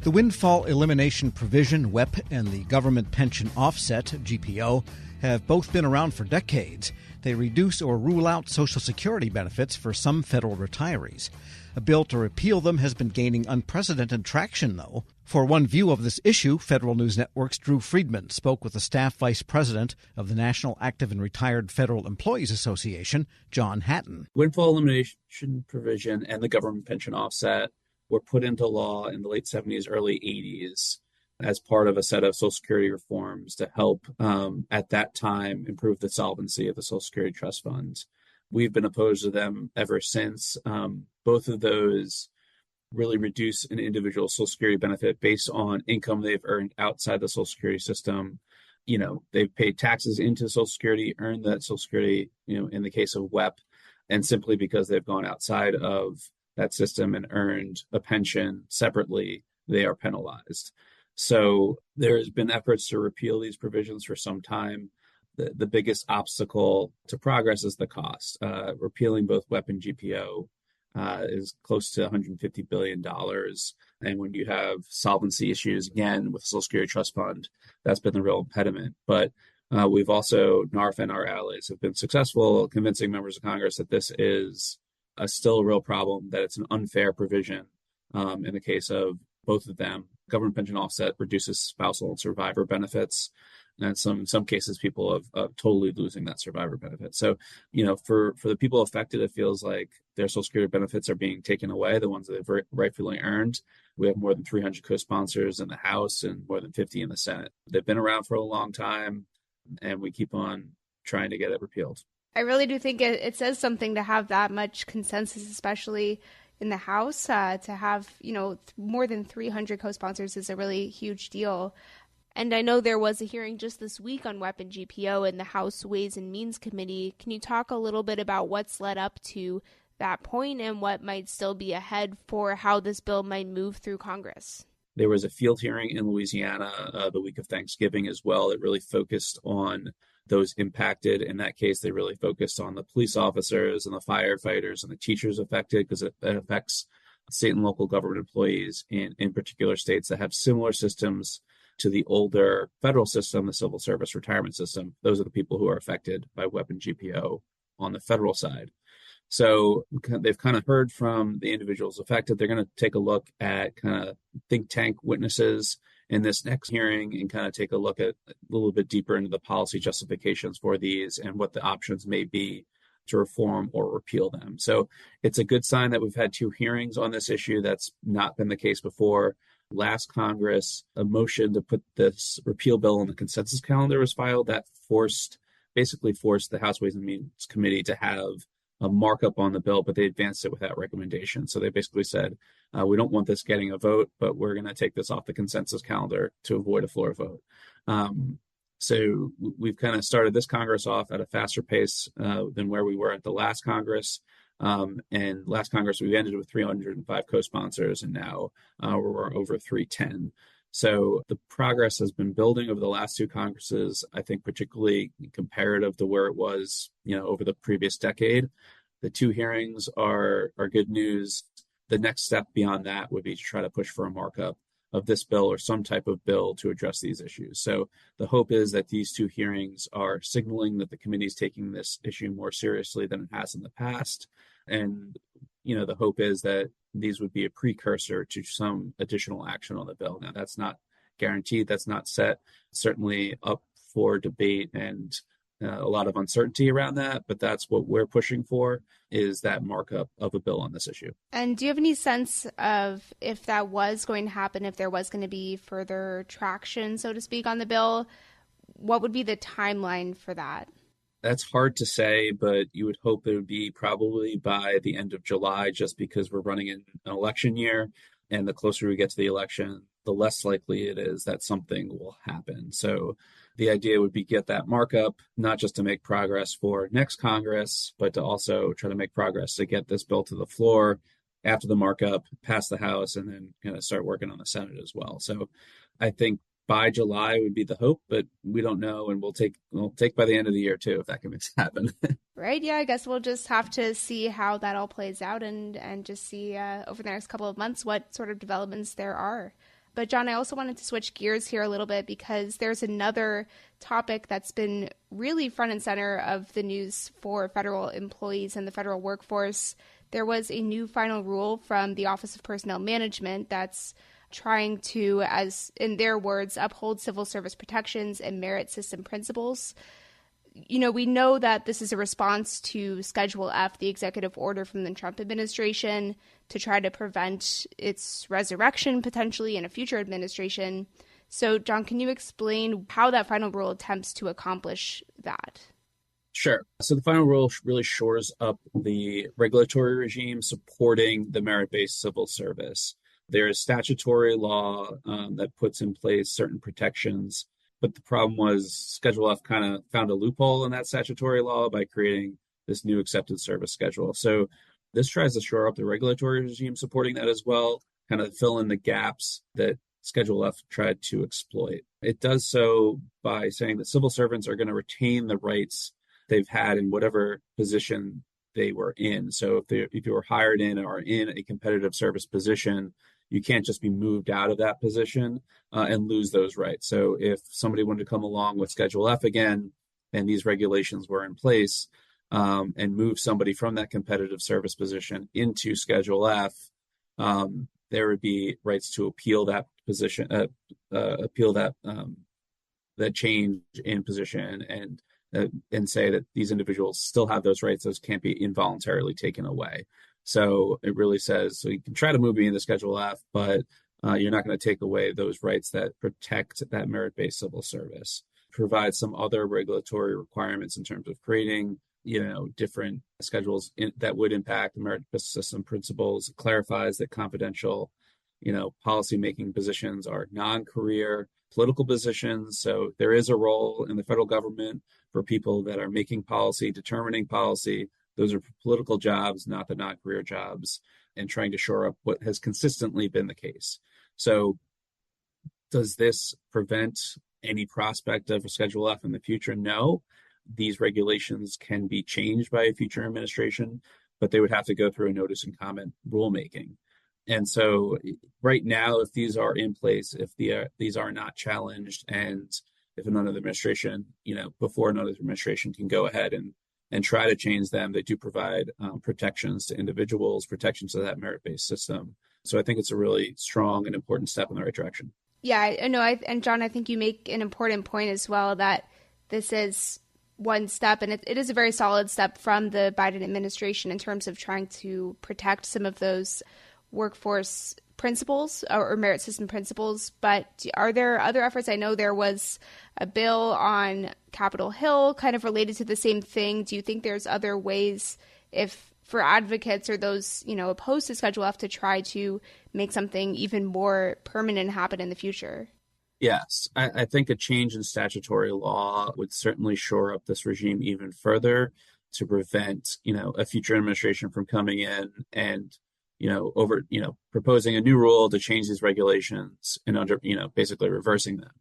The Windfall Elimination Provision, WEP, and the Government Pension Offset, GPO, have both been around for decades. They reduce or rule out Social Security benefits for some federal retirees. A bill to repeal them has been gaining unprecedented traction, though. For one view of this issue, Federal News Network's Drew Friedman spoke with the staff vice president of the National Active and Retired Federal Employees Association, John Hatton. Windfall Elimination Provision and the Government Pension Offset were put into law in the late 70s, early 80s as part of a set of Social Security reforms to help, at that time, improve the solvency of the Social Security Trust Fund. We've been opposed to them ever since. Both of those really reduce an individual's Social Security benefit based on income they've earned outside the Social Security system. You know, they've paid taxes into Social Security, earned that Social Security, in the case of WEP, and simply because they've gone outside of that system and earned a pension separately, they are penalized. So there has been efforts to repeal these provisions for some time. The biggest obstacle to progress is the cost. Repealing both WEP and GPO is close to $150 billion. And when you have solvency issues, again, with the Social Security Trust Fund, that's been the real impediment. But we've also, NARF and our allies have been successful convincing members of Congress that this is still a real problem, that it's an unfair provision in the case of both of them. Government pension offset reduces spousal and survivor benefits. And in some cases, people of totally losing that survivor benefit. So, for the people affected, it feels like their Social Security benefits are being taken away, the ones that they've rightfully earned. We have more than 300 co-sponsors in the House and more than 50 in the Senate. They've been around for a long time, and we keep on trying to get it repealed. I really do think it says something to have that much consensus, especially in the House. To have, more than 300 co-sponsors is a really huge deal. And I know there was a hearing just this week on WEP and GPO in the House Ways and Means Committee. Can you talk a little bit about what's led up to that point and what might still be ahead for how this bill might move through Congress? There was a field hearing in Louisiana the week of Thanksgiving as well. It really focused on those impacted. In that case, they really focused on the police officers and the firefighters and the teachers affected, because it affects state and local government employees in particular states that have similar systems to the older federal system, the civil service retirement system. Those are the people who are affected by WEP and GPO on the federal side. So they've kind of heard from the individuals affected. They're going to take a look at kind of think tank witnesses in this next hearing and kind of take a look at a little bit deeper into the policy justifications for these and what the options may be to reform or repeal them. So it's a good sign that we've had 2 hearings on this issue. That's not been the case before. Last Congress, a motion to put this repeal bill on the consensus calendar was filed that basically forced the House Ways and Means Committee to have a markup on the bill, but they advanced it without recommendation. So they basically said, we don't want this getting a vote, but we're going to take this off the consensus calendar to avoid a floor vote. So we've kind of started this Congress off at a faster pace than where we were at the last Congress. And last Congress, we ended with 305 co-sponsors, and now we're over 310. So the progress has been building over the last 2 Congresses, I think particularly comparative to where it was, over the previous decade. The 2 hearings are good news. The next step beyond that would be to try to push for a markup of this bill or some type of bill to address these issues. So the hope is that these 2 hearings are signaling that the committee is taking this issue more seriously than it has in the past. And, the hope is that these would be a precursor to some additional action on the bill. Now, that's not guaranteed. That's not set. Certainly up for debate and a lot of uncertainty around that. But that's what we're pushing for, is that markup of a bill on this issue. And do you have any sense of if that was going to happen, if there was going to be further traction, so to speak, on the bill? What would be the timeline for that? That's hard to say, but you would hope it would be probably by the end of July, just because we're running in an election year. And the closer we get to the election, the less likely it is that something will happen. So the idea would be get that markup, not just to make progress for next Congress, but to also try to make progress to get this bill to the floor after the markup, pass the House, and then start working on the Senate as well. So I think by July would be the hope, but we don't know, and we'll take by the end of the year too, if that can happen. Right. Yeah, I guess we'll just have to see how that all plays out and just see over the next couple of months what sort of developments there are. But John, I also wanted to switch gears here a little bit because there's another topic that's been really front and center of the news for federal employees and the federal workforce. There was a new final rule from the Office of Personnel Management that's trying to, as in their words, uphold civil service protections and merit system principles. You know, we know that this is a response to Schedule F, the executive order from the Trump administration, to try to prevent its resurrection potentially in a future administration. So, John, can you explain how that final rule attempts to accomplish that? Sure. So the final rule really shores up the regulatory regime supporting the merit-based civil service. There is statutory law that puts in place certain protections. But the problem was Schedule F kind of found a loophole in that statutory law by creating this new accepted service schedule. So this tries to shore up the regulatory regime supporting that as well, kind of fill in the gaps that Schedule F tried to exploit. It does so by saying that civil servants are going to retain the rights they've had in whatever position they were in. So if you were hired in or in a competitive service position, you can't just be moved out of that position and lose those rights. So if somebody wanted to come along with Schedule F again, and these regulations were in place, and move somebody from that competitive service position into Schedule F, there would be rights to appeal that position, that change in position, and say that these individuals still have those rights. Those can't be involuntarily taken away. So it really says, so you can try to move me into Schedule F, but you're not going to take away those rights that protect that merit-based civil service. Provide some other regulatory requirements in terms of creating, different schedules that would impact the merit-based system principles. It clarifies that confidential, policy-making positions are non-career political positions. So there is a role in the federal government for people that are making policy, determining policy. Those are political jobs, not the non-career jobs, and trying to shore up what has consistently been the case. So does this prevent any prospect of a Schedule F in the future? No. These regulations can be changed by a future administration, but they would have to go through a notice and comment rulemaking. And so right now, if these are in place, if these are not challenged, and if another administration, before another administration can go ahead and try to change them, they do provide protections to individuals, protections to that merit-based system. So I think it's a really strong and important step in the right direction. Yeah, I know. And John, I think you make an important point as well, that this is one step, and it is a very solid step from the Biden administration in terms of trying to protect some of those workforce principles or merit system principles. But are there other efforts? I know there was a bill on Capitol Hill kind of related to the same thing. Do you think there's other ways, if for advocates or those, opposed to Schedule F, to try to make something even more permanent happen in the future? Yes, I think a change in statutory law would certainly shore up this regime even further to prevent, a future administration from coming in and proposing a new rule to change these regulations and basically reversing them.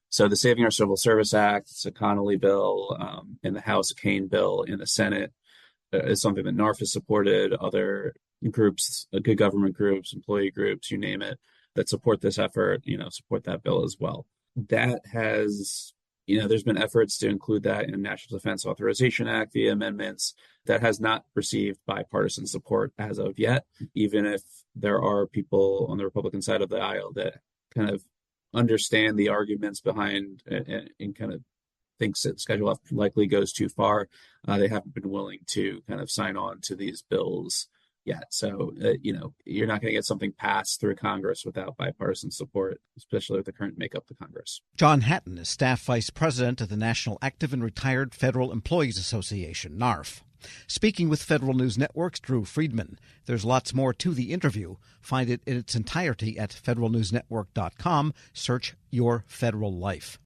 So the Saving Our Civil Service Act, it's a Connolly bill, in the House, a Kane bill in the Senate, is something that NARF has supported. Other groups, good government groups, employee groups, you name it, that support this effort, support that bill as well. That has, there's been efforts to include that in the National Defense Authorization Act via amendments. That has not received bipartisan support as of yet, even if there are people on the Republican side of the aisle that kind of understand the arguments behind and kind of thinks that Schedule F likely goes too far. They haven't been willing to kind of sign on to these bills yet. So, you're not going to get something passed through Congress without bipartisan support, especially with the current makeup of Congress. John Hatton is staff vice president of the National Active and Retired Federal Employees Association, NARF. Speaking with Federal News Network's Drew Friedman. There's lots more to the interview. Find it in its entirety at federalnewsnetwork.com. Search Your Federal Life.